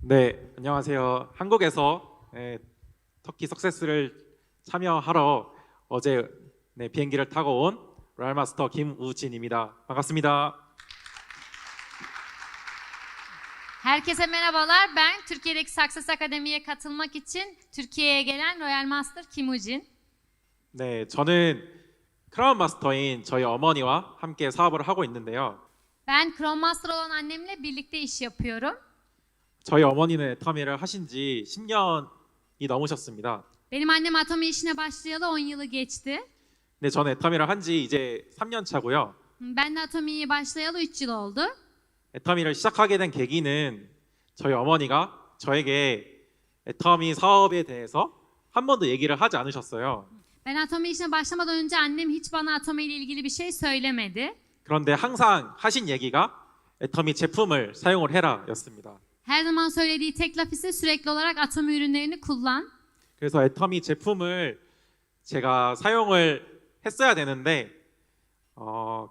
네, 안녕하세요. 한국에서 터키 석세스를 참여하러 어제 비행기를 타고 온 로얄마스터 김우진입니다. 반갑습니다. Herkese merhabalar. Ben Türkiye'deki Success Akademi'ye katılmak için Türkiye'ye gelen Royal Master Kim Ujin. 네, 저는 크라운 마스터인 저희 어머니와 함께 사업을 하고 있는데요. Ben Crown Master olan annemle birlikte iş yapıyorum. 저희 어머니는 애터미를 하신 지 10년이 넘으셨습니다. Benim annem atomi işine başlayalı 10 yılı geçti. 근데 저는 애터미를 한 지 이제 3년 차고요. Ben de atomiye başlayalı 3 yıl oldu. 애터미를 시작하게 된 계기는 저희 어머니가 저에게 애터미 사업에 대해서 한 번도 얘기를 하지 않으셨어요. Ben atomi işine başlamadan önce annem hiç bana atomi ile ilgili bir şey söylemedi. 그런데 항상 하신 얘기가 애터미 제품을 사용을 해라 였습니다. Her zaman söylediği tek laf ise sürekli olarak atomi ürünlerini kullan. 그래서 애터미 제품을 제가 사용을 했어야 되는데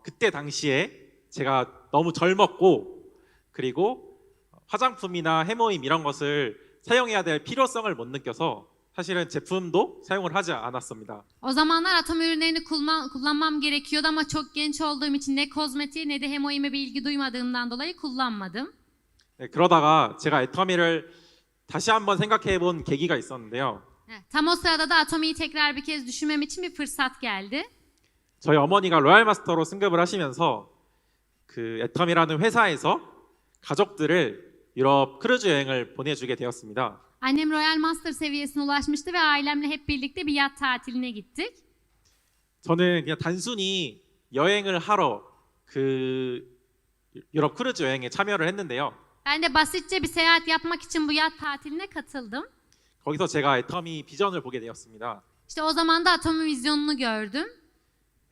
그때 당시에 제가 너무 젊었고 그리고 화장품이나 해모임 이런 것을 사용해야 될 필요성을 못 느껴서 사실은 제품도 사용을 하지 않았습니다. O zamanlar atom ürünlerini kullanmam gerekiyordu ama çok genç olduğum için ne kozmetiğe ne de hemoime bir ilgi duymadığımdan dolayı kullanmadım. 네, 그러다가 제가 애터미를 다시 한번 생각해 본 계기가 있었는데요. Tam o sırada da atomiyi tekrar bir kez düşünmem için bir fırsat geldi. 저희 어머니가 로얄 마스터로 승급을 하시면서 그 애터미라는 회사에서 가족들을 유럽 크루즈 여행을 보내주게 되었습니다. Annem Royal Master seviyesine ulaşmıştı ve ailemle hep birlikte bir yat tatiline gittik. 저는 그냥 단순히 여행을 하러 그 유럽 크루즈 여행에 참여를 했는데요. Ben de basitçe bir seyahat yapmak için bu yat tatiline katıldım. 거기서 제가 애터미 비전을 보게 되었습니다. İşte o zaman da atomi vizyonunu gördüm.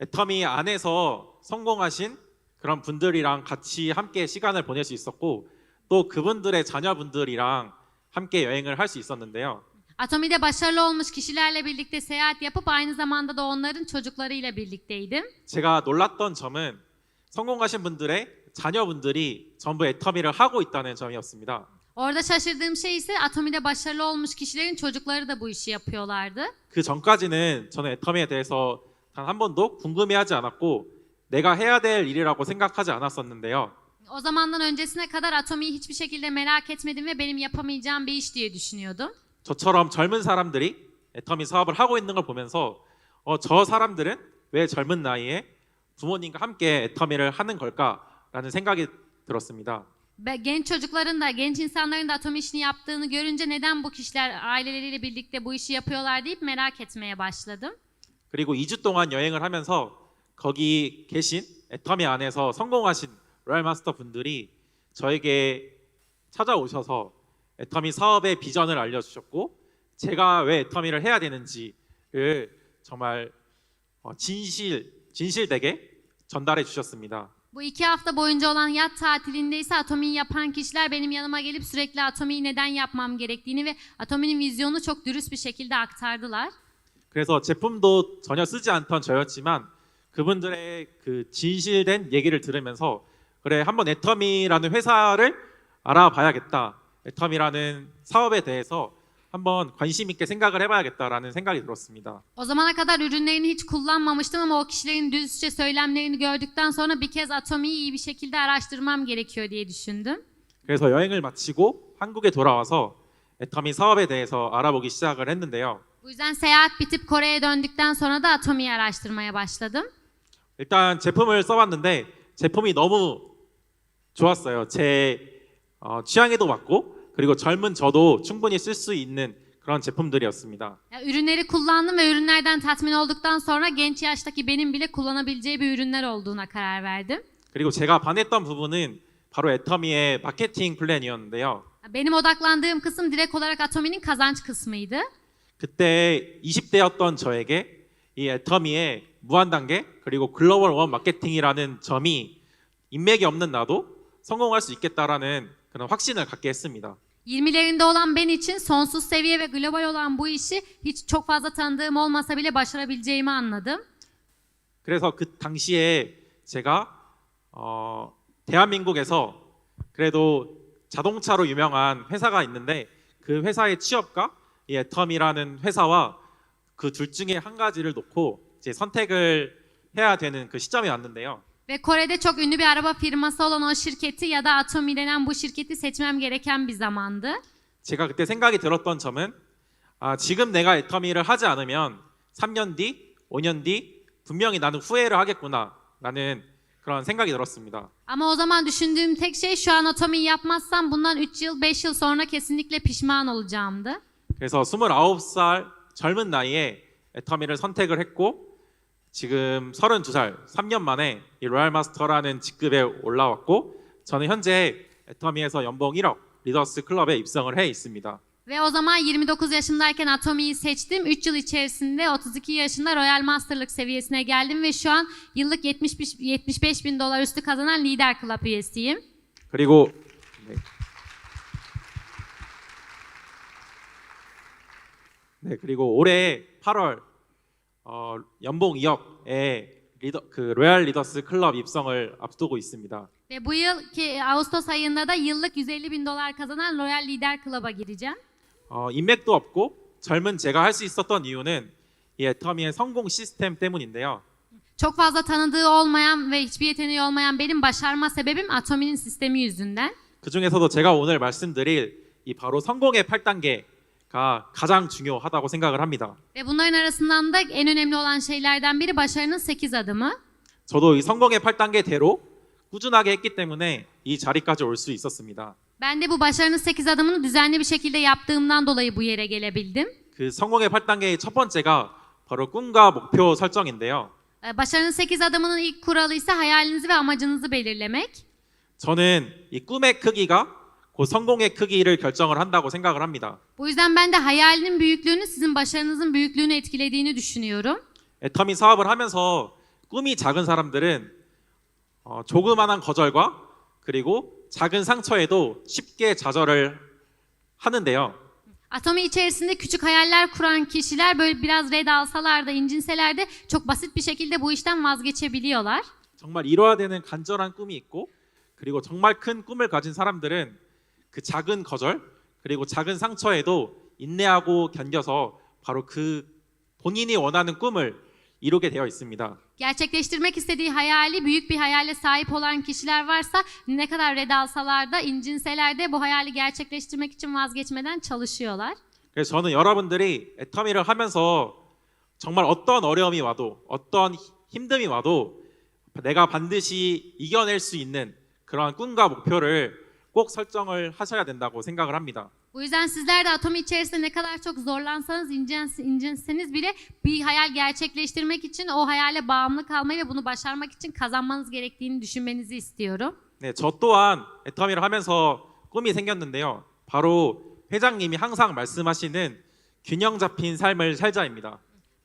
애터미 안에서 성공하신 그런 분들이랑 같이 함께 시간을 보낼 수 있었고 또 그분들의 자녀분들이랑 함께 여행을 할 수 있었는데요. Atomi'de başarılı olmuş kişilerle birlikte seyahat yapıp aynı zamanda da onların çocuklarıyla birlikteydim. 제가 놀랐던 점은 성공하신 분들의 자녀분들이 전부 애터미를 하고 있다는 점이었습니다. Orada şaşırdığım şey ise Atomi'de başarılı olmuş kişilerin çocukları da bu işi yapıyorlardı. 그 전까지는 저는 애터미에 대해서 단 한 번도 궁금해하지 않았고 내가 해야 될 일이라고 생각하지 않았었는데요. O zamandan öncesine kadar Atomi'yi hiçbir şekilde merak etmedim ve benim yapamayacağım bir iş diye düşünüyordum. 저처럼 젊은 사람들이 애터미 사업을 하고 있는 걸 보면서 저 사람들은 왜 젊은 나이에 부모님과 함께 애터미를 하는 걸까라는 생각이 들었습니다. Genç çocukların da, genç insanların da Atomi işini yaptığını görünce neden bu kişiler aileleriyle birlikte bu işi yapıyorlar deyip merak etmeye başladım. 그리고 2주 동안 여행을 하면서 거기 계신 애터미 안에서 성공하신 로얄 마스터 분들이 저에게 찾아오셔서 애터미 사업의 비전을 알려주셨고 제가 왜 애터미를 해야 되는지를 정말 진실되게 전달해 주셨습니다. Bu 2 hafta boyunca olan yat tatilinde ise Atomi'yi yapan kişiler benim yanıma gelip sürekli Atomi'yi neden yapmam gerektiğini ve Atomi'nin vizyonunu çok dürüst bir şekilde aktardılar. 그래서 제품도 전혀 쓰지 않던 저였지만 그분들의 그 진실된 얘기를 들으면서 그래 한번 애터미라는 회사를 알아봐야겠다. 애터미라는 사업에 대해서 한번 관심 있게 생각을 해봐야겠다라는 생각이 들었습니다. O zamana kadar ürünlerini hiç kullanmamıştım ama o kişilerin dürüstçe söylemlerini gördükten sonra bir kez Atomi'yi iyi bir şekilde araştırmam gerekiyor diye düşündüm. 그래서 여행을 마치고 한국에 돌아와서 애터미 사업에 대해서 알아보기 시작을 했는데요. Bu yüzden seyahat bitip Kore'ye döndükten sonra da Atomi'yi araştırmaya başladım. 일단 제품을 써봤는데 제품이 너무 좋았어요. 제 취향에도 맞고 그리고 젊은 저도 충분히 쓸 수 있는 그런 제품들이었습니다. Ürünleri kullandım ve ürünlerden tatmin olduktan sonra genç yaştaki benim bile kullanabileceği bir ürünler olduğuna karar verdim. 그리고 제가 반했던 부분은 바로 애터미의 마케팅 플랜이었는데요. Benim odaklandığım kısım direkt olarak Atomi'nin kazanç kısmıydı. 그때 20대였던 저에게 이 애터미의 무한단계 그리고 글로벌 원 마케팅이라는 점이 인맥이 없는 나도 성공할 수 있겠다라는 그런 확신을 갖게 했습니다. 20'lerinde olan ben için sonsuz seviye ve global olan bu işi hiç çok fazla tanıdığım olmasa bile başarabileceğimi anladım. 그래서 그 당시에 제가 대한민국에서 그래도 자동차로 유명한 회사가 있는데 그 회사의 취업과 이 애텀이라는 회사와 그 둘 중에 한 가지를 놓고 이제 선택을 해야 되는 그 시점이 왔는데요. Ve Kore'de çok ünlü bir araba firması olan o şirketi ya da Atomi denen bu şirketi seçmem gereken bir zamandı. 제가 그때 생각이 들었던 점은 지금 내가 애터미를 하지 않으면 3년 뒤, 5년 뒤 분명히 나는 후회를 하겠구나라는 그런 생각이 들었습니다. Ama o zaman düşündüğüm tek şey şu an Atomi'yi yapmazsam bundan 3 yıl 5 yıl sonra kesinlikle pişman olacağımdı. 그래서 29살 젊은 나이에 애터미를 선택을 했고 지금 32살, 3년 만에 이 로얄 마스터라는 직급에 올라왔고 저는 현재 애터미에서 연봉 1억 리더스 클럽에 입성을 해 있습니다. Ve o zaman 29 yaşındayken Atomi'yi seçtim. 3 yıl içerisinde 32 yaşında Royal Master'lık seviyesine geldim ve şu an yıllık 75 bin dolar üstü kazanan Lider Club üyesiyim. 그리고 그리고 올해 8월 연봉 2억에 그 로얄 리더스 클럽 입성을 앞두고 있습니다. Ve bu yıl ki Ağustos ayında da yıllık 150 bin dolar kazanan Royal Lider Club'a gireceğim. 인맥도 없고 젊은 제가 할 수 있었던 이유는 이 애터미의 성공 시스템 때문인데요. Çok fazla tanıdığı olmayan ve hiçbir yeteneği olmayan benim başarma sebebim Atomi'nin sistemi yüzünden. 그 중에서도 제가 오늘 말씀드릴 이 바로 성공의 8단계가 가장 중요하다고 생각을 합니다. Ve bunların arasından da en önemli olan şeylerden biri başarının 8 adımı. 저도 이 성공의 8단계대로 꾸준하게 했기 때문에 이 자리까지 올 수 있었습니다. Ben de bu başarının 8 adımını düzenli bir şekilde yaptığımdan dolayı bu yere gelebildim. 그 성공의 8단계의 첫 번째가 바로 꿈과 목표 설정인데요. Başarının 8 adımının ilk kuralı ise hayalinizi ve amacınızı belirlemek. 저는 이 꿈의 크기가 그 성공의 크기를 결정을 한다고 생각을 합니다. Bu yüzden ben de hayalinin büyüklüğünü sizin başarınızın büyüklüğünü etkilediğini düşünüyorum. 애터미 사업을 하면서 꿈이 작은 사람들은 조그만한 거절과 그리고 작은 상처에도 쉽게 좌절을 하는데요. Atomi içerisinde küçük hayaller kuran kişiler böyle biraz red alsalar da incinseler de çok basit bir şekilde bu işten vazgeçebiliyorlar. 정말 이뤄야 되는 간절한 꿈이 있고 그리고 정말 큰 꿈을 가진 사람들은 그 작은 거절 그리고 작은 상처에도 인내하고 견뎌서 바로 그 본인이 원하는 꿈을 이루게 되어 있습니다. Gerçekleştirmek istediği hayali büyük bir hayale sahip olan kişiler varsa ne kadar red alsalar da incinseler de bu hayali gerçekleştirmek için vazgeçmeden çalışıyorlar. 그래서 저는 여러분들이 애터미를 하면서 정말 어떤 어려움이 와도 어떤 힘듦이 와도 내가 반드시 이겨낼 수 있는 그런 꿈과 목표를 꼭 설정을 하셔야 된다고 생각을 합니다. Bu yüzden sizler de Atomi içerisinde ne kadar çok zorlansanız, incinseniz bile bir hayal gerçekleştirmek için o hayale bağımlı kalmayı ve bunu başarmak için kazanmanız gerektiğini düşünmenizi istiyorum. 네, 저 또한 애터미를 하면서 꿈이 생겼는데요. 바로 회장님이 항상 말씀하시는 균형 잡힌 삶을 살자입니다.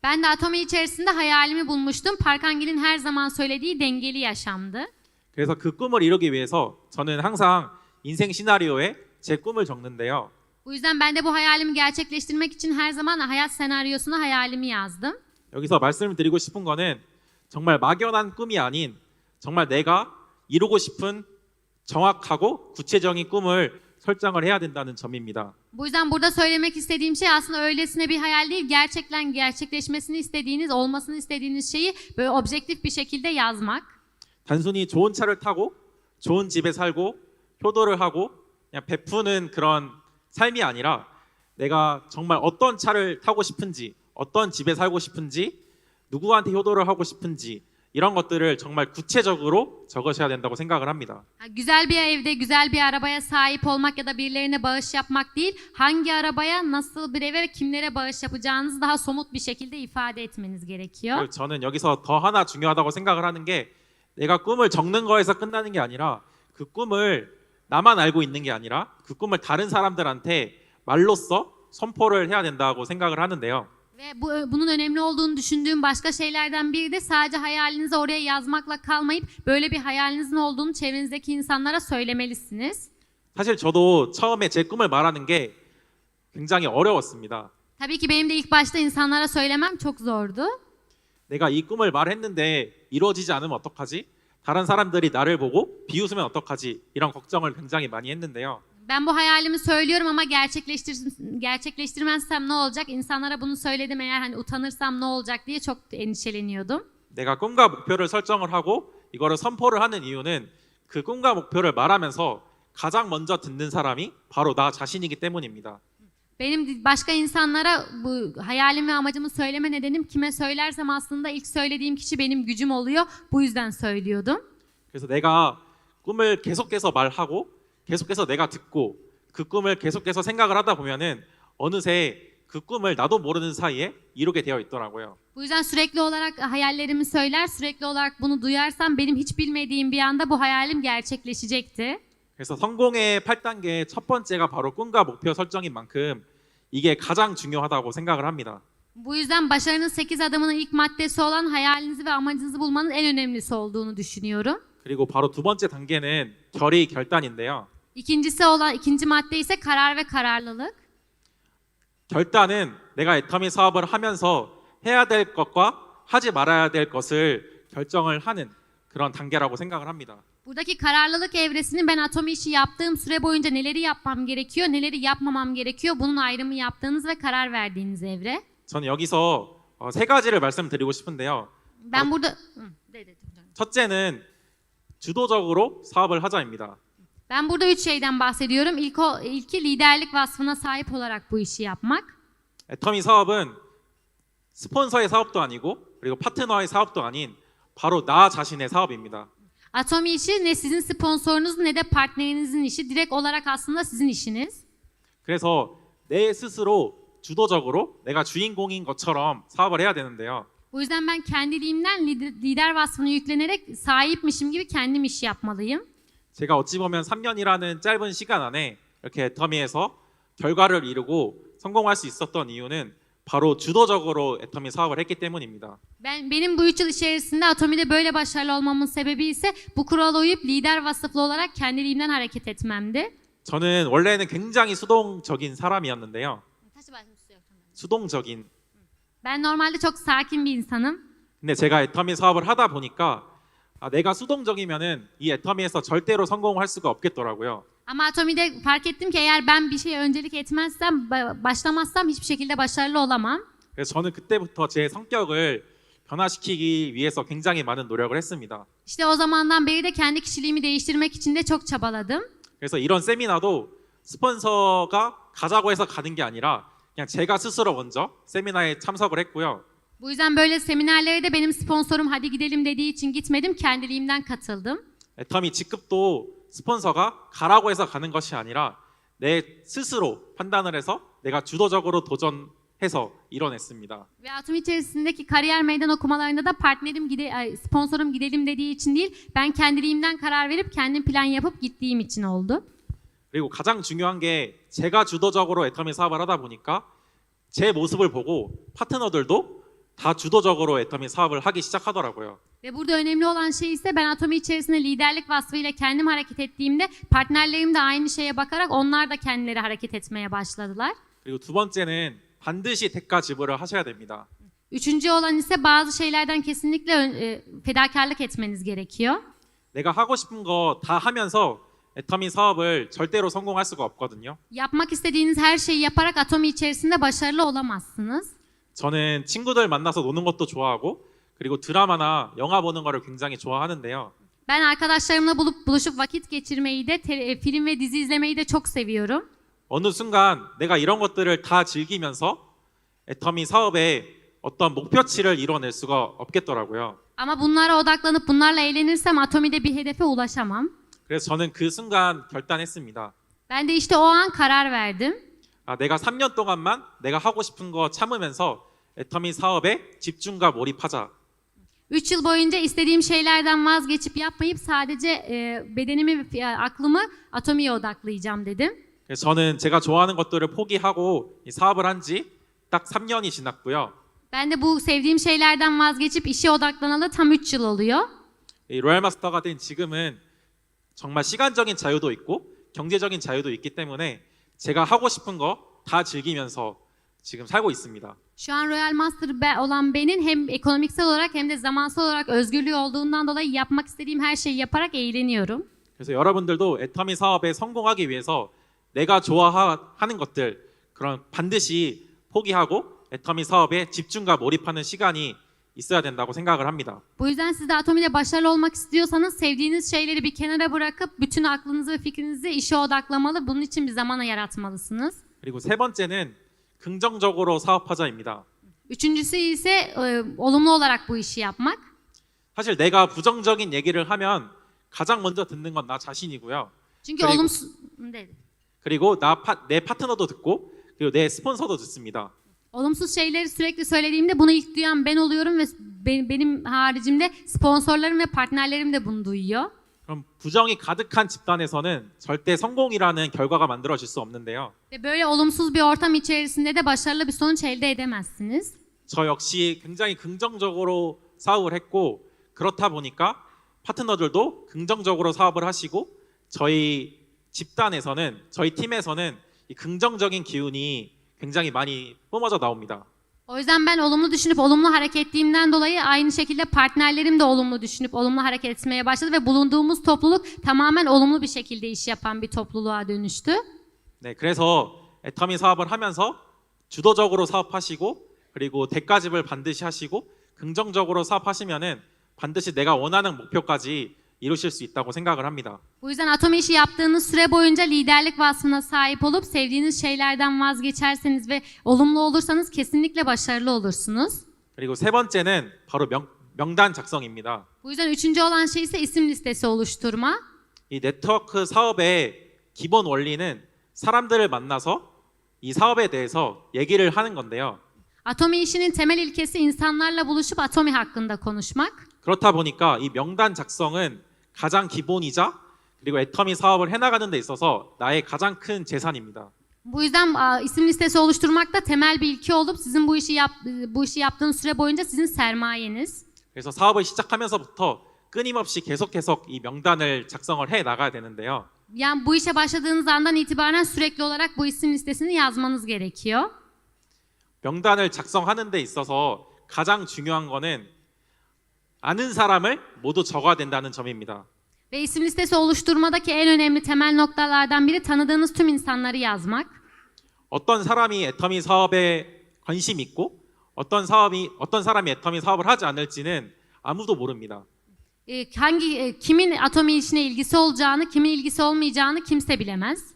Ben de Atomi içerisinde hayalimi bulmuştum. Parkangil'in her zaman söylediği dengeli yaşamdı. 그래서 그 꿈을 이루기 위해서 저는 항상 인생 시나리오에 제 꿈을 적는데요. Bu yüzden ben de bu hayalimi gerçekleştirmek için her zaman hayat senaryosuna hayalimi yazdım. 여기서 말씀드리고 싶은 거는 정말 막연한 꿈이 아닌 정말 내가 이루고 싶은 정확하고 구체적인 꿈을 설정을 해야 된다는 점입니다. Bu yüzden burada söylemek istediğim şey aslında öylesine bir hayal değil, gerçekten gerçekleşmesini istediğiniz, olmasını istediğiniz şeyi böyle objektif bir şekilde yazmak. 단순히 좋은 차를 타고 좋은 집에 살고 효도를 하고 그냥 베푸는 그런 삶이 아니라 내가 정말 어떤 차를 타고 싶은지, 어떤 집에 살고 싶은지, 누구한테 효도를 하고 싶은지 이런 것들을 정말 구체적으로 적으셔야 된다고 생각을 합니다. Güzel bir evde, güzel bir arabaya sahip olmak ya da birilerine bağış yapmak değil, hangi arabaya, nasıl bir eve ve kimlere bağış yapacağınızı daha somut bir şekilde ifade etmeniz gerekiyor. 그리고 저는 여기서 더 하나 중요하다고 생각을 하는 게 내가 꿈을 적는 거에서 끝나는 게 아니라 그 꿈을 나만 알고 있는 게 아니라 그 꿈을 다른 사람들한테 말로써 선포를 해야 된다고 생각을 하는데요. Ve bunun önemli olduğunu düşündüğüm başka şeylerden biri de sadece hayalinizi oraya yazmakla kalmayıp böyle bir hayalinizin olduğunu çevrenizdeki insanlara söylemelisiniz. 사실 저도 처음에 제 꿈을 말하는 게 굉장히 어려웠습니다. Tabii ki benim de ilk başta insanlara söylemem çok zordu. 내가 이 꿈을 말했는데 이루어지지 않으면 어떡하지? 다른 사람들이 나를 보고 비웃으면 어떡하지? 이런 걱정을 굉장히 많이 했는데요. Ben bu hayalimi söylüyorum ama gerçekleştirmezsem ne olacak? İnsanlara bunu söyledim, eğer hani utanırsam ne olacak diye çok endişeleniyordum. 내가 꿈과 목표를 설정을 하고 이거를 선포를 하는 이유는 그 꿈과 목표를 말하면서 가장 먼저 듣는 사람이 바로 나 자신이기 때문입니다. Benim başka insanlara bu hayalimi ve amacımı söyleme nedenim, kime söylersem aslında ilk söylediğim kişi benim gücüm oluyor. Bu yüzden söylüyordum. 그래서 내가 꿈을 계속해서 말하고 계속해서 내가 듣고 그 꿈을 계속해서 생각을 하다 보면은 어느새 그 꿈을 나도 모르는 사이에 이루게 되어 있더라고요. Bu yüzden sürekli olarak hayallerimi söyler, sürekli olarak bunu duyarsam benim hiç bilmediğim bir anda bu hayalim gerçekleşecekti. 그래서 성공의 8단계의 첫 번째가 바로 꿈과 목표 설정인 만큼 이게 가장 중요하다고 생각을 합니다. Bu yüzden başarının 8 adımının ilk maddesi olan hayalinizi ve amacınızı bulmanın en önemlisi olduğunu düşünüyorum. 그리고 바로 두 번째 단계는 결의 결단인데요. İkinci madde ise karar ve kararlılık. 결단은 내가 애터미 사업을 하면서 해야 될 것과 하지 말아야 될 것을 결정을 하는 그런 단계라고 생각을 합니다. Buradaki kararlılık evresinin ben Atomi işi yaptığım süre boyunca neleri yapmam gerekiyor, neleri yapmamam gerekiyor, bunun ayrımı yaptığınız ve karar verdiğiniz evre. 저는 여기서 세 가지를 말씀드리고 싶은데요. Ben burada 첫째는 주도적으로 사업을 하자입니다. Ben burada 3 şeyden bahsediyorum. İlki liderlik vasfına sahip olarak bu işi yapmak. 애터미 사업은 스폰서의 사업도 아니고 그리고 파트너의 사업도 아닌 바로 나 자신의 사업입니다. Atomi işi ne sizin sponsorunuzun ne de partnerinizin işi. Direkt olarak aslında sizin işiniz. 그래서 내 스스로 주도적으로 내가 주인공인 것처럼 사업을 해야 되는데요. Bu yüzden ben kendiliğimden lider vasfına yüklenerek sahipmişim gibi kendim iş yapmalıyım. 제가 어찌 보면 3년이라는 짧은 시간 안에 이렇게 애터미에서 결과를 이루고 성공할 수 있었던 이유는 바로 주도적으로 애터미 사업을 했기 때문입니다. Benim bu 3 yıl içerisinde Atomi'de böyle başarılı olmamın sebebi ise bu kurala uyup lider vasıflı olarak kendiliğimden hareket etmemdi. 저는 원래는 굉장히 수동적인 사람이었는데요. 수동적인. Ben normalde çok sakin bir insanım. 근데 제가 애터미 사업을 하다 보니까 내가 수동적이면은 이 애터미에서 절대로 성공할 수가 없겠더라고요. Ama Atomi'de fark ettim ki eğer ben bir şeye öncelik etmezsem, başlamazsam hiçbir şekilde başarılı olamam. 그래서 저는 그때부터 제 성격을 변화시키기 위해서 굉장히 많은 노력을 했습니다. İşte o zamandan beri de kendi kişiliğimi değiştirmek için de çok çabaladım. 그래서 이런 세미나도 스폰서가 가자고 해서 가는 게 아니라 그냥 제가 스스로 먼저 세미나에 참석을 했고요. Bu yüzden böyle seminerlere de benim sponsorum hadi gidelim dediği için gitmedim, kendiliğimden katıldım. 애터미 직급도 스폰서가 가라고 해서 가는 것이 아니라 내 스스로 판단을 해서 내가 주도적으로 도전해서 이뤄냈습니다. Ve Atomi içerisindeki kariyer meydan okumalarında da sponsorum gidelim dediği için değil, ben kendiliğimden karar verip kendim plan yapıp gittiğim için oldu. 그리고 가장 중요한 게 제가 주도적으로 애터미 사업을 하다 보니까 제 모습을 보고 파트너들도 다 주도적으로 애터미 사업을 하기 시작하더라고요. Ve burada önemli olan şey ise ben Atomi içerisinde liderlik vasfıyla kendim hareket ettiğimde partnerlerim de aynı şeye bakarak onlar da kendileri hareket etmeye başladılar. 그리고 두 번째는 반드시 대가 지불을 하셔야 됩니다. Üçüncü olan ise bazı şeylerden kesinlikle fedakarlık etmeniz gerekiyor. 내가 하고 싶은 거 다 하면서 애터미 사업을 절대로 성공할 수가 없거든요. Yapmak istediğiniz her şeyi yaparak Atomi içerisinde başarılı olamazsınız. 저는 친구들 만나서 노는 것도 좋아하고 그리고 드라마나 영화 보는 거를 굉장히 좋아하는데요. Ben arkadaşlarımla buluşup vakit geçirmeyi de film ve dizi izlemeyi de çok seviyorum. 어느 순간 내가 이런 것들을 다 즐기면서 애터미 사업에 어떤 목표치를 이뤄낼 수가 없겠더라고요. Ama bunlara odaklanıp bunlarla eğlenirsem Atomi'de bir hedefe ulaşamam. 그래서 저는 그 순간 결단했습니다. Ben de işte o an karar verdim. 내가 3년 동안만 내가 하고 싶은 거 참으면서 애터미 사업에 집중과 몰입하자. 3 yıl boyunca istediğim şeylerden vazgeçip yapmayıp sadece bedenimi ve aklımı Atomi'ye odaklayacağım dedim. 그래서 저는 제가 좋아하는 것들을 포기하고 이 사업을 한 지 딱 3년이 지났고요. Ben de bu sevdiğim şeylerden vazgeçip işe odaklanalı tam 3 yıl oluyor. 이 로얄 마스터가 된 지금은 정말 시간적인 자유도 있고 경제적인 자유도 있기 때문에 제가 하고 싶은 거 다 즐기면서 지금 살고 있습니다. Şu an Royal Master olan benim hem ekonomiksel olarak hem de zamansal olarak özgürlüğü olduğundan dolayı yapmak istediğim her şeyi yaparak eğleniyorum. 그래서 여러분들도 애터미 사업에 성공하기 위해서 내가 좋아하는 것들 그런 bandı시 포기하고 애터미 사업에 집중과 몰입하는 시간이 있어야 된다고 생각을 합니다. Bu yüzden siz de Atomi'de başarılı olmak istiyorsanız sevdiğiniz şeyleri bir kenara bırakıp bütün aklınızı ve fikrinizi işe odaklamalı. Bunun için bir zaman yaratmalısınız. 그리고 세 번째는 긍정적으로 사업하자입니다. Üçüncüsü ise olumlu olarak bu işi yapmak. 사실 내가 부정적인 얘기를 하면 가장 먼저 듣는 건 나 자신이고요. Çünkü 그리고- olumsuz... dedi. 그리고 내 파트너도 듣고 그리고 내 스폰서도 듣습니다. Olumsuz şeyleri sürekli söylediğimde bunu ilk duyan ben oluyorum ve benim haricimde sponsorlarım ve partnerlerim de bunu duyuyor. 그럼 부정이 가득한 집단에서는 절대 성공이라는 결과가 만들어질 수 없는데요. Ve böyle olumsuz bir ortam içerisinde de başarılı bir sonuç elde edemezsiniz. 저 역시 굉장히 긍정적으로 사업을 했고 그렇다 보니까 파트너들도 긍정적으로 사업을 하시고 저희 집단에서는 저희 팀에서는 이 긍정적인 기운이 굉장히 많이 뿜어져 나옵니다. O yüzden ben olumlu düşünüp olumlu hareket ettiğimden dolayı aynı şekilde partnerlerim de olumlu düşünüp olumlu hareket etmeye başladı ve bulunduğumuz topluluk tamamen olumlu bir şekilde iş yapan bir topluluğa dönüştü. 네, 그래서 애터미 사업을 하면서 주도적으로 사업하시고 그리고 대가집을 반드시 하시고 긍정적으로 사업하시면은 반드시 내가 원하는 목표까지 이루실 수 있다고 생각을 합니다. Bu yüzden Atomi işi yaptığınız süre boyunca liderlik vasfına sahip olup sevdiğiniz şeylerden vazgeçerseniz ve olumlu olursanız kesinlikle başarılı olursunuz. 그리고 세 번째는 바로 명단 작성입니다. Bu yüzden üçüncü olan şey ise isim listesi oluşturma. 이 네트워크 사업의 기본 원리는 사람들을 만나서 이 사업에 대해서 얘기를 하는 건데요. Atomi işinin temel ilkesi insanlarla buluşup Atomi hakkında konuşmak. 그렇다 보니까 이 명단 작성은 가장 기본이자 그리고 애터미 사업을 해나가는 데 있어서 나의 가장 큰 재산입니다. Bu yüzden isim listesi oluşturmak da temel bir ilke olup sizin bu işi yaptığınız süre boyunca sizin sermayeniz. 그래서 사업을 시작하면서부터 끊임없이 계속 이 명단을 작성을 해 나가야 되는데요. Yani bu işe başladığınız andan itibaren sürekli olarak bu isim listesini yazmanız gerekiyor. 명단을 작성하는 데 있어서 가장 중요한 거는 아는 사람을 모두 적어야 된다는 점입니다. Ve isim listesi oluşturmadaki en önemli temel noktalardan biri tanıdığınız tüm insanları yazmak. 어떤 사람이 애터미 사업에 관심 있고 어떤 사람이 애터미 사업을 하지 않을지는 아무도 모릅니다. Kimin Atomi işine ilgisi olacağını, kimin ilgisi olmayacağını kimse bilemez.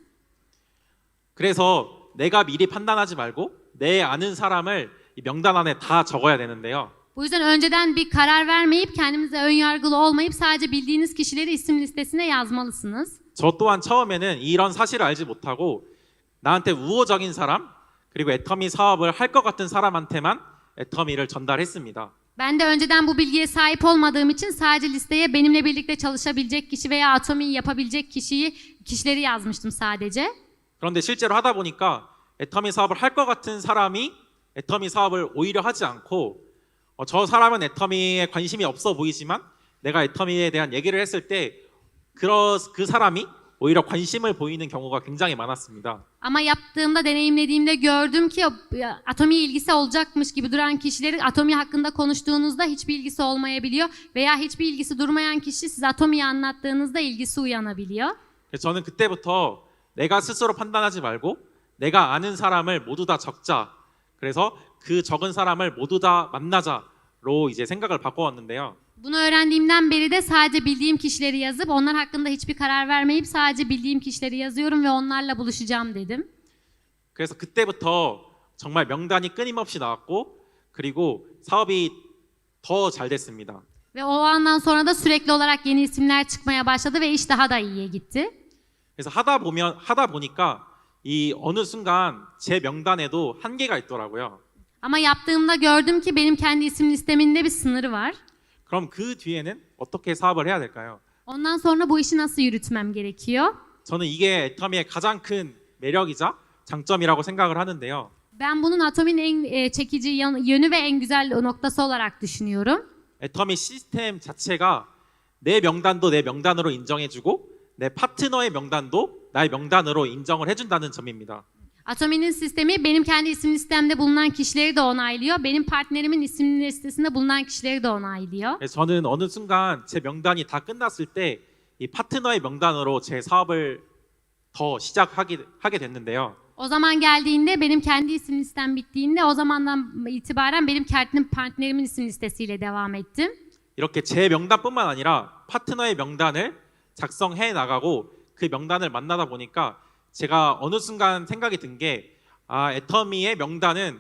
그래서 내가 미리 판단하지 말고 내 아는 사람을 이 명단 안에 다 적어야 되는데요. Bu yüzden önceden bir karar vermeyip kendinize ön yargılı olmayıp sadece bildiğiniz kişileri isim listesine yazmalısınız. 저 또한 처음에는 이런 사실을 알지 못하고 나한테 우호적인 사람 그리고 애터미 사업을 할 것 같은 사람한테만 애터미를 전달했습니다. Ben de önceden bu bilgiye sahip olmadığım için sadece listeye benimle birlikte çalışabilecek kişi veya Atomi'yi yapabilecek kişileri yazmıştım sadece. 그런데 실제로 하다 보니까 애터미 사업을 할 것 같은 사람이 애터미 사업을 오히려 하지 않고 저 사람은 애터미에 관심이 없어 보이지만 내가 애터미에 대한 얘기를 했을 때 그 사람이 오히려 관심을 보이는 경우가 굉장히 많았습니다. Ama yaptığımda, deneyimlediğimde gördüm ki Atomi'ye ilgisi olacakmış gibi duran kişileri Atomi hakkında konuştuğunuzda hiçbir ilgisi olmayabiliyor veya hiçbir ilgisi durmayan kişi siz Atomi'yi anlattığınızda ilgisi uyanabiliyor. 그래서 저는 그때부터 내가 스스로 판단하지 말고 내가 아는 사람을 모두 다 적자. 그래서 그 적은 사람을 모두 다 만나자로 이제 생각을 바꿔왔는데요. Bunu öğrendiğimden beri de sadece bildiğim kişileri yazıp onlar hakkında hiçbir karar vermeyip sadece bildiğim kişileri yazıyorum ve onlarla buluşacağım dedim. 그래서 그때부터 정말 명단이 끊임없이 나왔고 그리고 사업이 더 잘 됐습니다. Ve o andan sonra da sürekli olarak yeni isimler çıkmaya başladı ve iş daha da iyiye gitti. 그래서 하다 보니까 이 어느 순간 제 명단에도 한계가 있더라고요. Ama yaptığımda gördüm ki benim kendi isim listemin de bir sınırı var. 그럼 그 뒤에는 어떻게 사업을 해야 될까요? Ondan sonra bu işi nasıl yürütmem gerekiyor? 저는 이게 애터미의 가장 큰 매력이자 장점이라고 생각을 하는데요. Ben bunun Atomi'nin en çekici yönü ve en güzel noktası olarak düşünüyorum. 애터미 시스템 자체가 내 명단도 내 명단으로 인정해주고 내 파트너의 명단도 나의 명단으로 인정을 해준다는 점입니다. Atomi'nin sistemi benim kendi isim listemde bulunan kişileri de onaylıyor. Benim partnerimin isim listesinde bulunan kişileri de onaylıyor. 그래서 저는 어느 순간 제 명단이 다 끝났을 때 이 파트너의 명단으로 제 사업을 더 시작하게 됐는데요. O zaman geldiğinde benim kendi isim listem bittiğinde o zamandan itibaren benim kendi partnerimin isim listesiyle devam ettim. 이렇게 제 명단뿐만 아니라 파트너의 명단을 작성해 나가고 그 명단을 만나다 보니까 제가 어느 순간 생각이 든 게 애터미의 명단은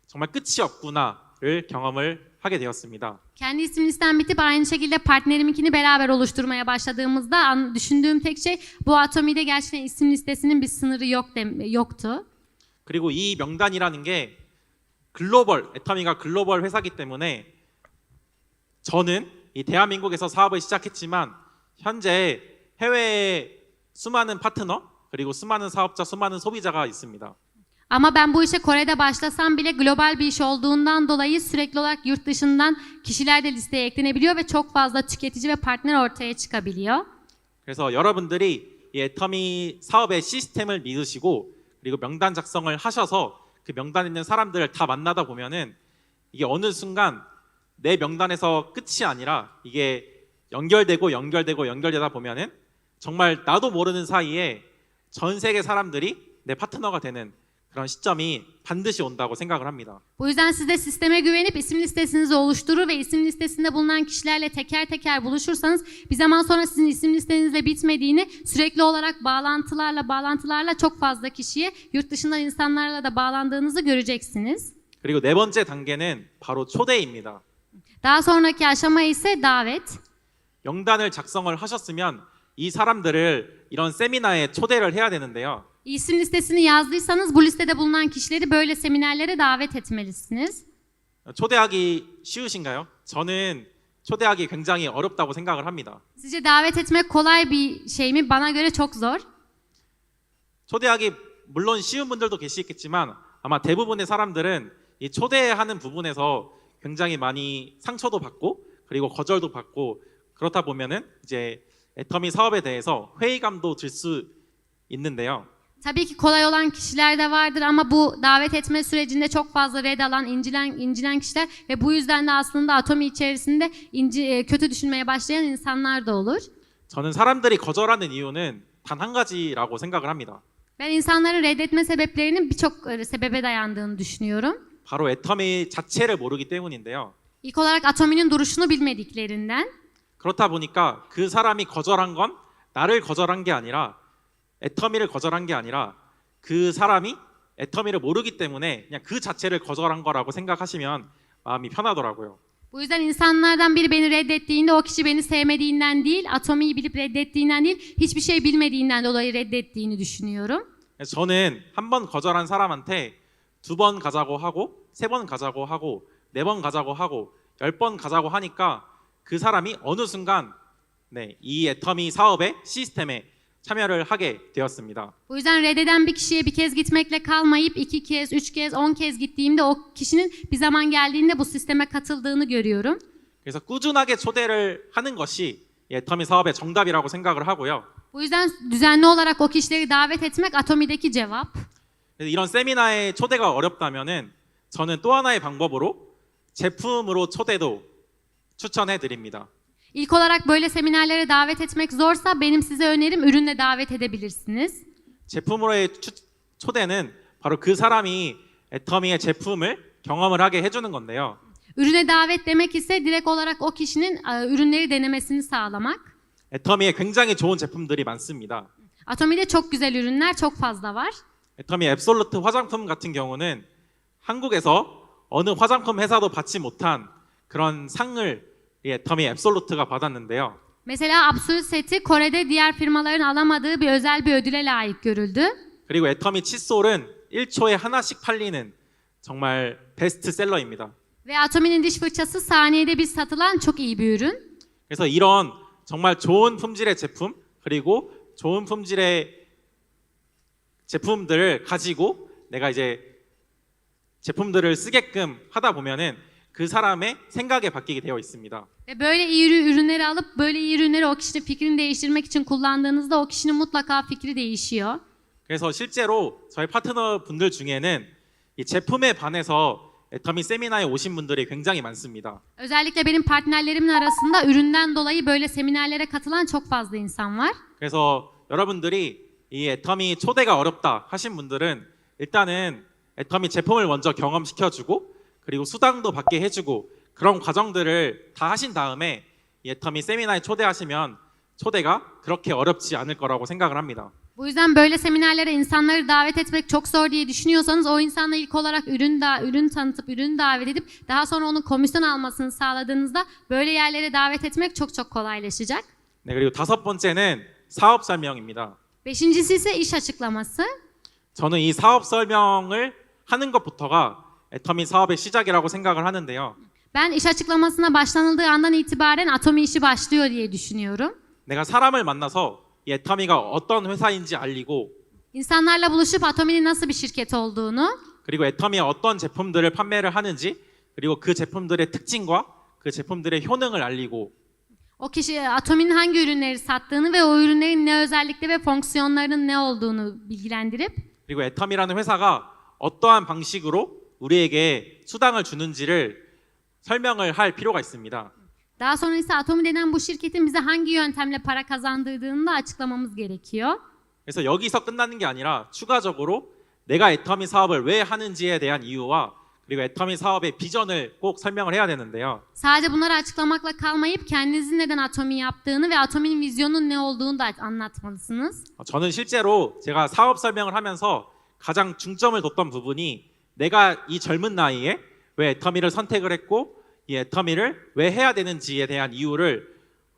정말 끝이 없구나를 경험을 하게 되었습니다. Kendi isim listem bitip aynı şekilde partneriminkini beraber oluşturmaya başladığımızda düşündüğüm tek şey bu Atomi'de gerçekten isim listesinin bir sınırı yoktu. 그리고 이 명단이라는 게 애터미가 글로벌 회사기 때문에 저는 이 대한민국에서 사업을 시작했지만 현재 해외에 수많은 파트너 그리고 수많은 사업자, 수많은 소비자가 있습니다. Ama ben bu işe Kore'de başlasam bile global bir iş olduğundan dolayı sürekli olarak yurt dışından kişiler de listeye eklenebiliyor ve çok fazla tüketici ve partner ortaya çıkabiliyor. 그래서 여러분들이 이 애터미 사업의 시스템을 믿으시고 그리고 명단 작성을 하셔서 그 명단에 있는 사람들을 다 만나다 보면은 이게 어느 순간 내 명단에서 끝이 아니라 이게 연결되다 보면은 정말 나도 모르는 사이에 전 세계 사람들이 내 파트너가 되는 그런 시점이 반드시 온다고 생각을 합니다. Bu yüzden siz de sisteme güvenip isim listesinizi oluşturur ve isim listesinde bulunan kişilerle teker teker buluşursanız bir zaman sonra sizin isim listenizle bitmediğini, sürekli olarak bağlantılarla çok fazla kişiye, yurt dışından insanlarla da bağlandığınızı göreceksiniz. 그리고 네 번째 단계는 바로 초대입니다. Daha sonraki aşama ise davet. 명단을 작성을 하셨으면 이 사람들을 이런 세미나에 초대를 해야 되는데요. İsim listesini yazdıysanız bu listede bulunan kişileri böyle seminerlere davet etmelisiniz. 초대하기 쉬우신가요? 저는 초대하기 굉장히 어렵다고 생각을 합니다. Sizce davet etmek kolay bir şey mi? Bana göre çok zor. 초대하기 물론 쉬운 분들도 계시겠지만 아마 대부분의 사람들은 이 초대하는 부분에서 굉장히 많이 상처도 받고 그리고 거절도 받고 그렇다 보면은 이제 애터미 사업에 대해서 회의감도 들 수 있는데요. Tabii ki kolay olan kişiler de vardır ama bu davet etme sürecinde çok fazla red alan, incinen kişiler ve bu yüzden de aslında Atomi içerisinde kötü düşünmeye başlayan insanlar da olur. 저는 사람들이 거절하는 이유는 단 한 가지라고 생각을 합니다. Ben insanların reddetme sebeplerinin birçok sebebe dayandığını düşünüyorum. 바로 애터미 자체를 모르기 때문인데요. İlk olarak Atomi'nin duruşunu bilmediklerinden. 그렇다 보니까 그 사람이 거절한 건 나를 거절한 게 아니라 애터미를 거절한 게 아니라 그 사람이 애터미를 모르기 때문에 그냥 그 자체를 거절한 거라고 생각하시면 마음이 편하더라고요. Bu yüzden insanlardan biri beni reddettiğinde o kişi beni sevmediğinden değil, Atomi'yi bilip reddettiğinden değil, hiçbir şey bilmediğinden dolayı reddettiğini düşünüyorum. 저는 한 번 거절한 사람한테 두 번 가자고 하고 세 번 가자고 하고 네 번 가자고 하고 10번 가자고 하니까 그 사람이 어느 순간 이 애터미 사업의 시스템에 참여를 하게 되었습니다. Bu yüzden reddeden bir kişiye bir kez gitmekle kalmayıp 2 kez, 3 kez, 10 kez gittiğimde o kişinin bir zaman geldiğinde bu sisteme katıldığını görüyorum. 그래서 꾸준하게 초대를 하는 것이 애터미 사업의 정답이라고 생각을 하고요. Bu yüzden düzenli olarak o kişileri davet etmek Atomi'deki cevap. 이런 세미나에 초대가 어렵다면은 저는 또 하나의 방법으로 제품으로 초대도 추천해 드립니다. İlk olarak böyle seminerlere davet etmek zorsa benim size önerim ürünle davet edebilirsiniz. 제품으로의 초대는 바로 그 사람이 애터미의 제품을 경험을 하게 해주는 건데요. Ürüne davet demek ise direkt olarak o kişinin ürünleri denemesini sağlamak. 애터미에 굉장히 좋은 제품들이 많습니다. Atomi'de çok güzel ürünler çok fazla var. 애터미 앱솔루트 화장품 같은 경우는 한국에서 어느 화장품 회사도 받지 못한 그런 상을 이 애터미 앱솔루트가 받았는데요. Mesela Absolut seti Kore'de diğer firmaların alamadığı bir özel bir ödüle layık görüldü. 그리고 애터미 칫솔은 1초에 하나씩 팔리는 정말 베스트셀러입니다. Ve Atomi'nin diş fırçası saniyede bir satılan çok iyi bir ürün. 그래서 이런 정말 좋은 품질의 제품 그리고 좋은 품질의 제품들을 가지고 내가 이제 제품들을 쓰게끔 하다 보면은 그 사람의 생각이 바뀌게 되어 있습니다. Ve böyle iyi ürünleri alıp böyle iyi ürünleri o kişinin fikrini değiştirmek için kullandığınızda o kişinin mutlaka fikri değişiyor. 그래서 실제로 저희 파트너 분들 중에는 이 제품에 반해서 애터미 세미나에 오신 분들이 굉장히 많습니다. Özellikle benim partnerlerimin arasında üründen dolayı böyle seminerlere katılan çok fazla insan var. 그래서 여러분들이 이 애터미 초대가 어렵다 하신 분들은 일단은 애터미 제품을 먼저 경험시켜주고 그리고 수당도 받게 해주고 그런 과정들을 다 ha신 daum에 이 애터미 세미나에 초대하시면 초대가 그렇게 어렵지 않을 거라고 생각을 합니다. Bu yüzden böyle seminerlere insanları davet etmek çok zor diye düşünüyorsanız o insana ilk olarak ürün tanıtıp ürün davet edip daha sonra onun komisyon almasını sağladığınızda böyle yerlere davet etmek çok çok kolaylaşacak. 네, 그리고 다섯 번째는 사업 설명입니다. Beşincisi ise iş açıklaması. 저는 이 사업 설명을 하는 것부터가 애터미 사업의 시작이라고 생각을 하는데요. Ben iş açıklamasına başlanıldığı andan itibaren Atomi işi başlıyor diye düşünüyorum. 내가 사람을 만나서 이 애터미가 어떤 회사인지 알리고 İnsanlarla buluşup Atomi'nin nasıl bir şirket olduğunu, 그리고 애터미에 어떤 제품들을 판매를 하는지 그리고 그 제품들의 특징과 그 제품들의 효능을 알리고 o kişi Atomi'nin hangi ürünleri sattığını ve o ürünlerin ne özellikle ve fonksiyonlarının ne olduğunu bilgilendirip 그리고 애터미라는 회사가 어떠한 방식으로 우리에게 수당을 주는지를 설명을 할 필요가 있습니다. daha sonra ise Atomi denen bu şirketin bize hangi yöntemle para kazandırdığını da açıklamamız gerekiyor. 그래서 여기서 끝나는 게 아니라 추가적으로 내가 애터미 사업을 왜 하는지에 대한 이유와 그리고 애터미 사업의 비전을 꼭 설명을 해야 되는데요. Sadece bunları açıklamakla kalmayıp kendinizin neden Atomi yaptığını ve Atomi'nin vizyonunun ne olduğunu da anlatmalısınız. 저는 실제로 제가 사업 설명을 하면서 가장 중점을 뒀던 부분이 내가 이 젊은 나이에 왜 애터미를 선택을 했고 이 애터미를 왜 해야 되는지에 대한 이유를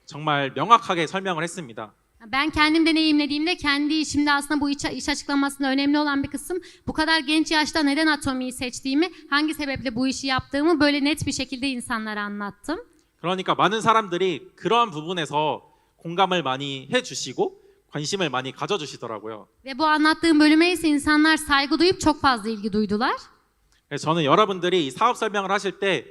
정말 명확하게 설명을 했습니다. Ben kendim deneyimlediğimde kendi işimde aslında bu iş açıklamasında önemli olan bir kısım bu kadar genç yaşta neden Atomi'yi seçtiğimi, hangi sebeple bu işi yaptığımı böyle net bir şekilde insanlara anlattım. 그러니까 많은 사람들이 그러한 부분에서 공감을 많이 해주시고 관심을 많이 가져주시더라고요. Ve bu anlattığım bölüme ise insanlar saygı duyup çok fazla ilgi duydular. 그래서 저는 여러분들이 이 사업 설명을 하실 때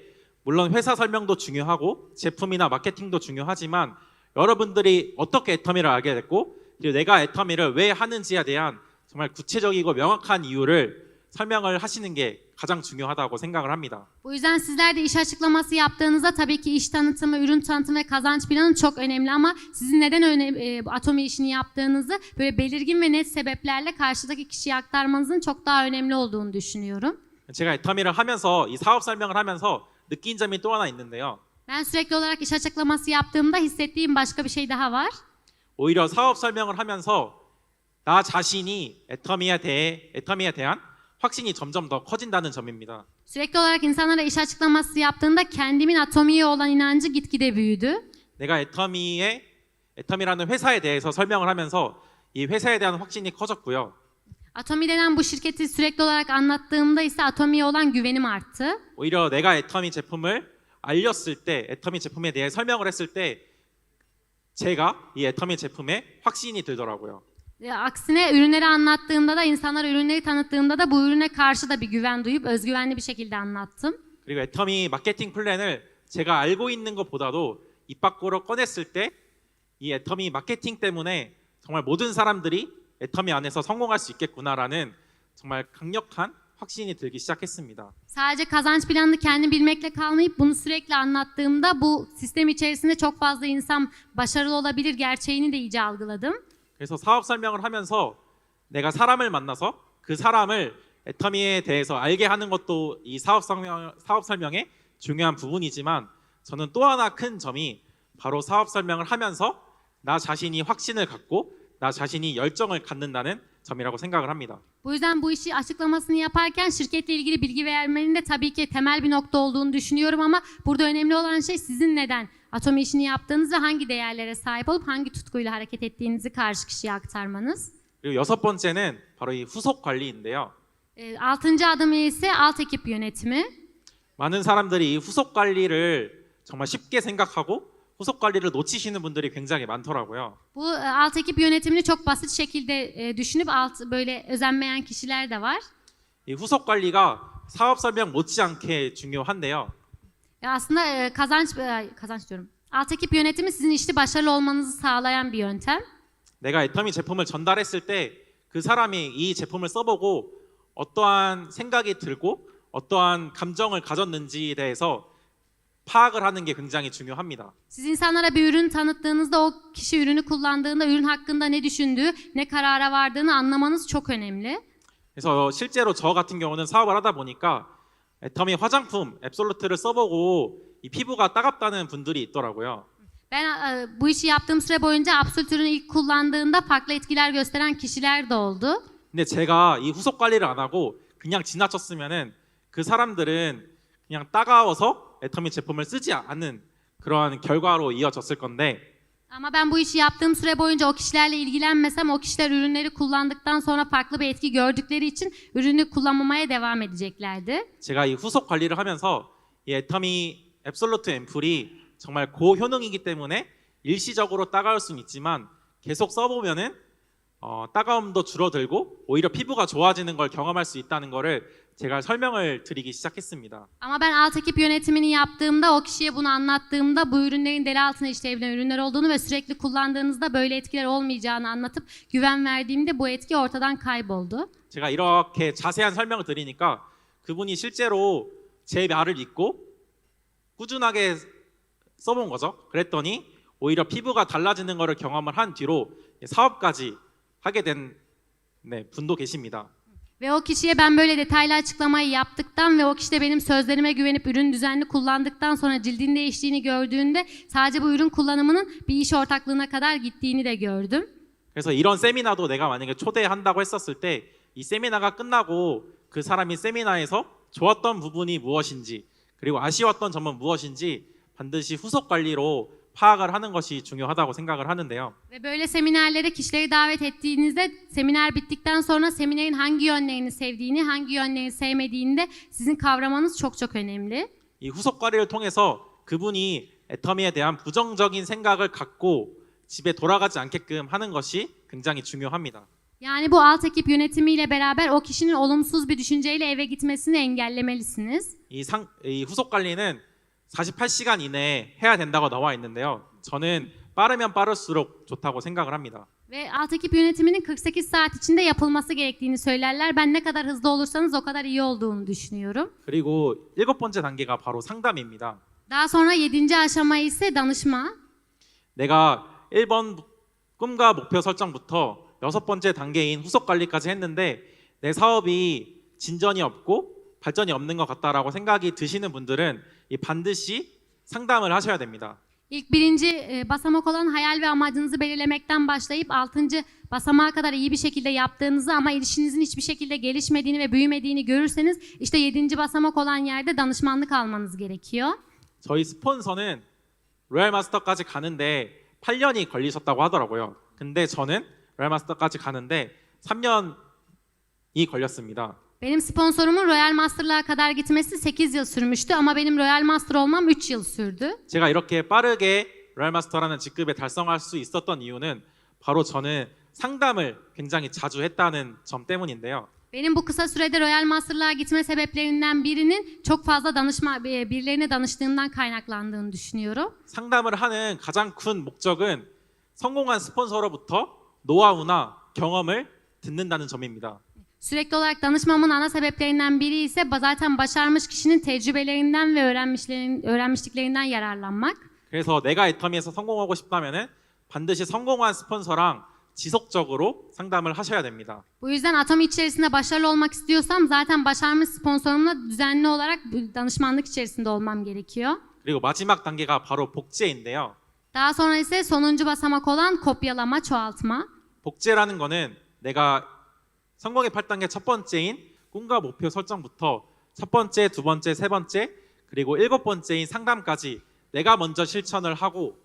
물론 회사 설명도 중요하고 제품이나 마케팅도 중요하지만 여러분들이 어떻게 애터미를 알게 됐고 그리고 내가 애터미를 왜 하는지에 대한 정말 구체적이고 명확한 이유를 설명을 하시는 게 가장 중요하다고 생각을 합니다. Bu yüzden sizler de iş açıklaması yaptığınızda tabii ki iş tanıtımı, ürün tanıtımı ve kazanç planı çok önemli ama sizin neden Atomi işini yaptığınızı böyle belirgin ve net sebeplerle karşıdaki kişiye aktarmanızın çok daha önemli olduğunu düşünüyorum. 제가 애터미를 하면서 이 사업 설명을 하면서 느낀 점이 또 하나 있는데요. Ben sürekli olarak iş açıklaması yaptığımda hissettiğim başka bir şey daha var. 오히려 사업 설명을 하면서 나 자신이 애터미에 대한 확신이 점점 더 커진다는 점입니다. Sürekli olarak insanlara iş açıklaması yaptığımda kendimin Atomi'ye olan inancı gitgide büyüdü. 내가 애터미라는 회사에 대해서 설명을 하면서 이 회사에 대한 확신이 커졌고요. Atomi denen bu şirketi sürekli olarak anlattığımda ise Atomi'ye olan güvenim arttı. 오히려 내가 애터미 제품을 알렸을 때, 애터미 제품에 대해 설명을 했을 때 제가 이 애터미 제품에 확신이 들더라고요. Aksine ürünleri anlattığımda da insanlara ürünleri tanıttığımda da bu ürüne karşı da bir güven duyup özgüvenli bir şekilde anlattım. 그리고 애터미 마케팅 플랜을 제가 알고 있는 것보다도 입 밖으로 꺼냈을 때 이 애터미 마케팅 때문에 정말 모든 사람들이 애터미 안에서 성공할 수 있겠구나라는 정말 강력한 확신이 들기 시작했습니다. Sadece kazanç planını kendim bilmekle kalmayıp bunu sürekli anlattığımda bu sistem içerisinde çok fazla insan başarılı olabilir gerçeğini de iyice algıladım. 그래서 사업 설명을 하면서 내가 사람을 만나서 그 사람을 애터미에 대해서 알게 하는 것도 이 사업 설명의 중요한 부분이지만 저는 또 하나 큰 점이 바로 사업 설명을 하면서 나 자신이 확신을 갖고 나 자신이 열정을 갖는다는 점이라고 생각을 합니다. Bu yüzden bu işi açıklamasını yaparken şirketle ilgili bilgi vermenin de tabii ki temel bir nokta olduğunu düşünüyorum ama burada önemli olan şey sizin neden Atomi işini yaptığınız ve hangi değerlere sahip olup hangi tutkuyla hareket ettiğinizi karşı kişiye aktarmanız. 그리고 여섯 번째는 바로 이 후속 관리인데요. Altıncı adım ise alt ekip yönetimi. 많은 사람들이 이 후속 관리를 정말 쉽게 생각하고 후속 관리를 놓치시는 분들이 굉장히 많더라고요. Bu alt ekip yönetimini çok basit şekilde düşünüp böyle özenmeyen kişiler de var. 이 후속 관리가 사업 설명 못지않게 중요한데요. Aslında kazanç diyorum. Alt ekip yönetimi sizin işte başarılı olmanızı sağlayan bir yöntem. 내가 애터미 제품을 전달했을 때 그 사람이 이 제품을 써보고 어떠한 생각이 들고 어떠한 감정을 가졌는지에 대해서 파악을 하는 게 굉장히 중요합니다. Siz insanlara bir ürün tanıttığınızda o kişi ürünü kullandığında ürün hakkında ne düşündüğü, ne karara vardığını anlamanız çok önemli. 그래서 실제로 저 같은 경우는 사업을 하다 보니까 애터미 화장품 앱솔루트를 써보고 이 피부가 따갑다는 분들이 있더라고요. Ben bu işi yaptığım süre boyunca Absolut ürünü ilk kullandığında farklı etkiler gösteren kişiler de oldu. 근데 제가 이 후속 관리를 안 하고 그냥 지나쳤으면은 그 사람들은 그냥 따가워서 애터미 제품을 쓰지 않는 그러한 결과로 이어졌을 건데 Ama ben bu işi yaptığım süre boyunca o kişilerle ilgilenmesem o kişiler ürünleri kullandıktan sonra farklı bir etki gördükleri için ürünü kullanmamaya devam edeceklerdi. 제가 이 후속 관리를 하면서 이 애터미 앱솔루트 앰플이 정말 고효능이기 때문에 일시적으로 따가울 수는 있지만 계속 써보면은 따가움도 줄어들고 오히려 피부가 좋아지는 걸 경험할 수 있다는 거를 제가 설명을 드리기 시작했습니다. Ama ben alt ekip yönetimini yaptığımda o kişiye bunu anlattığımda bu ürünlerin deri altına işleyebilen ürünler olduğunu ve sürekli kullandığınızda böyle etkiler olmayacağını anlatıp güven verdiğimde bu etki ortadan kayboldu. 제가 이렇게 자세한 설명을 드리니까 그분이 실제로 제 말을 믿고 꾸준하게 써본 거죠. 그랬더니 오히려 피부가 달라지는 거를 경험을 한 뒤로 사업까지 하게 된 분도 계십니다. Ve o kişiye ben böyle detaylı açıklamayı yaptıktan ve o kişi de benim sözlerime güvenip ürün düzenli kullandıktan sonra cildin değiştiğini gördüğünde sadece bu ürün kullanımının bir iş ortaklığına kadar gittiğini de gördüm. 그래서 이런 세미나도 내가 만약에 초대한다고 했었을 때 이 세미나가 끝나고 그 사람이 세미나에서 좋았던 부분이 무엇인지 그리고 아쉬웠던 점은 무엇인지 반드시 후속 관리로 파악을 하는 것이 중요하다고 생각을 하는데요. Ve böyle seminerlere kişileri davet ettiğinizde seminer bittikten sonra seminerin hangi yönlerini sevdiğini, hangi yönlerini sevmediğini de sizin kavramanız çok çok önemli. 이 후속 관리를 통해서 그분이 애터미에 대한 부정적인 생각을 갖고 집에 돌아가지 않게끔 하는 것이 굉장히 중요합니다. Yani bu alt ekip yönetimiyle beraber o kişinin olumsuz bir düşünceyle eve gitmesini engellemelisiniz. 이 후속 관리는 48시간 이내에 해야 된다고 나와 있는데요. 저는 빠르면 빠를수록 좋다고 생각을 합니다. Ve alt ekip yönetiminin 48 saat içinde yapılması gerektiğini söylerler. Ben ne kadar hızlı olursanız o kadar iyi olduğunu düşünüyorum. 그리고 7번째 단계가 바로 상담입니다. Daha sonra 7. aşama ise danışma. 내가 1번 꿈과 목표 설정부터 6번째 단계인 후속 관리까지 했는데 내 사업이 진전이 없고 발전이 없는 것 같다라고 생각이 드시는 분들은 반드시 상담을 하셔야 됩니다. İlk birinci basamak olan hayal ve amacınızı belirlemekten başlayıp 6. basamağa kadar iyi bir şekilde yaptığınızı ama ilişkinizin hiçbir şekilde gelişmediğini ve büyümediğini görürseniz işte 7. basamak olan yerde danışmanlık almanız gerekiyor. 저희 스폰서는 로얄 마스터까지 가는데 8년이 걸리셨다고 하더라고요. 근데 저는 로얄 마스터까지 가는데 3년이 걸렸습니다. Benim sponsorumun Royal Master'lığa kadar gitmesi 8 yıl sürmüştü ama benim Royal Master olmam 3 yıl sürdü. 제가 이렇게 빠르게 로얄 마스터라는 직급에 달성할 수 있었던 이유는 바로 저는 상담을 굉장히 자주 했다는 점 때문인데요. Benim bu kısa sürede Royal Master'lığa gitme sebeplerinden birinin çok fazla birilerine danıştığımdan kaynaklandığını düşünüyorum. 상담을 하는 가장 큰 목적은 성공한 스폰서로부터 노하우나 경험을 듣는다는 점입니다. Sürekli olarak danışmamın ana sebeplerinden biri ise zaten başarmış kişinin tecrübelerinden ve öğrenmişliklerinden yararlanmak. 그래서 내가 애터미에서 성공하고 싶다면은 반드시 성공한 스폰서랑 지속적으로 상담을 하셔야 됩니다. Bu yüzden Atomi içerisinde başarılı olmak istiyorsam zaten başarmış sponsorumla düzenli olarak danışmanlık içerisinde olmam gerekiyor. 그리고 마지막 단계가 바로 복제인데요. Daha sonra ise sonuncu basamak olan kopyalama, çoğaltma. 복제라는 거는 내가 성공의 8단계 첫 번째인 꿈과 목표 설정부터 첫 번째, 두 번째, 세 번째 그리고 7번째인 상담까지 내가 먼저 실천을 하고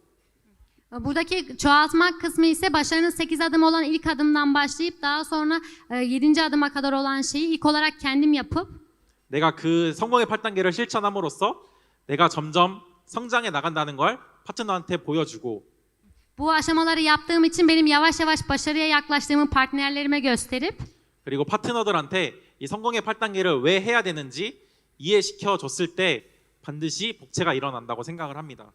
Buradaki çoğaltmak kısmı ise başarının 8 adım olan ilk adımdan başlayıp daha sonra 7. adıma kadar olan şeyi ilk olarak kendim yapıp 내가 그 성공의 8단계를 실천함으로써 내가 점점 성장해 나간다는 걸 파트너한테 보여주고 bu aşamaları yaptığım için benim yavaş yavaş başarıya yaklaştığımı partnerlerime gösterip 그리고 파트너들한테 이 성공의 8단계를 왜 해야 되는지 이해시켜 줬을 때 반드시 복제가 일어난다고 생각을 합니다.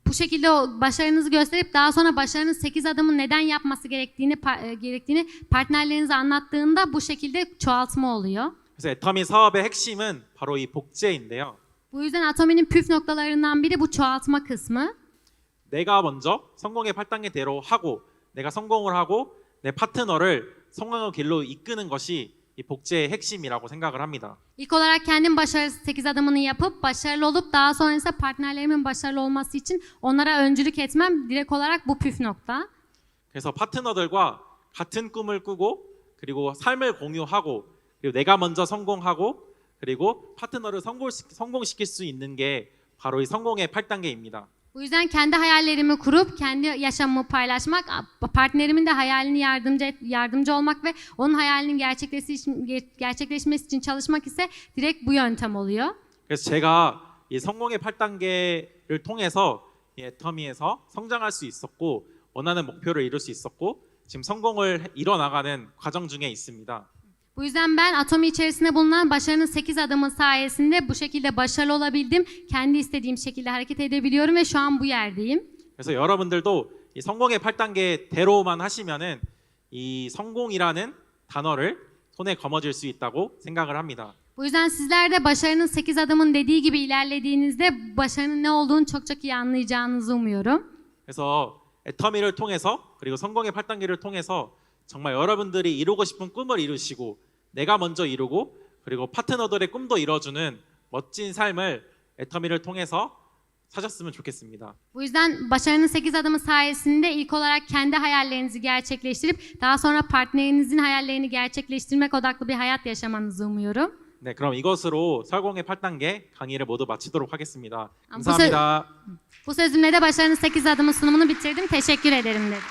bu şekilde başarınızı gösterip daha sonra başarının 8 adımı neden yapması gerektiğini partnerlerinize anlattığında bu şekilde çoğaltma oluyor. 그래서 애터미 사업의 핵심은 바로 이 복제인데요. Bu yüzden Atomi'nin püf noktalarından biri bu çoğaltma kısmı. 내가 먼저 성공의 8단계대로 하고 내가 성공을 하고 내 파트너를 성공의 길로 이끄는 것이 이 복제의 핵심이라고 생각을 합니다. İlk olarak kendim başarılı 8 adımını yapıp başarılı olup daha sonrasında partnerlerimin başarılı olması için onlara öncülük etmem direkt olarak bu püf nokta. 그래서 파트너들과 같은 꿈을 꾸고 그리고 삶을 공유하고 그리고 내가 먼저 성공하고 그리고 파트너를 성공시킬 수 있는 게 바로 이 성공의 8단계입니다. Bu yüzden kendi hayallerimi kurup kendi yaşamımı paylaşmak, partnerimin de hayalini yardımcı olmak ve onun hayalinin gerçekleşmesi için çalışmak ise direkt bu yöntem oluyor. 그래서 제가 이 성공의 8단계를 통해서 이 애터미에서 성장할 수 있었고 원하는 목표를 이룰 수 있었고 지금 성공을 이뤄나가는 과정 중에 있습니다. Bu yüzden ben Atomi içerisinde bulunan başarının 8 adımı sayesinde bu şekilde başarılı olabildim. Kendi istediğim şekilde hareket edebiliyorum ve şu an bu yerdeyim. 그래서 여러분들도 이 성공의 8단계대로만 하시면은 이 성공이라는 단어를 손에 거머쥘 수 있다고 생각을 합니다. Bu yüzden sizler de başarının 8 adımın dediği gibi ilerlediğinizde başarının ne olduğunu çok iyi anlayacağınızı umuyorum. 그래서 애터미를 통해서 그리고 성공의 8단계를 통해서 정말 여러분들이 이루고 싶은 꿈을 이루시고 내가 먼저 이루고 그리고 파트너들의 꿈도 이뤄주는 멋진 삶을 애터미를 통해서 사셨으면 좋겠습니다. Bu yüzden başarının 8 adımı sayesinde ilk olarak kendi hayallerinizi gerçekleştirip daha sonra partnerinizin hayallerini gerçekleştirmek odaklı bir hayat yaşamanızı umuyorum. 네, 그럼 이것으로 설공의 8단계 강의를 모두 마치도록 하겠습니다. 아, 감사합니다. Bu sözümle de başarının 8 adımı sunumunu bitirdim. Teşekkür ederim dedim.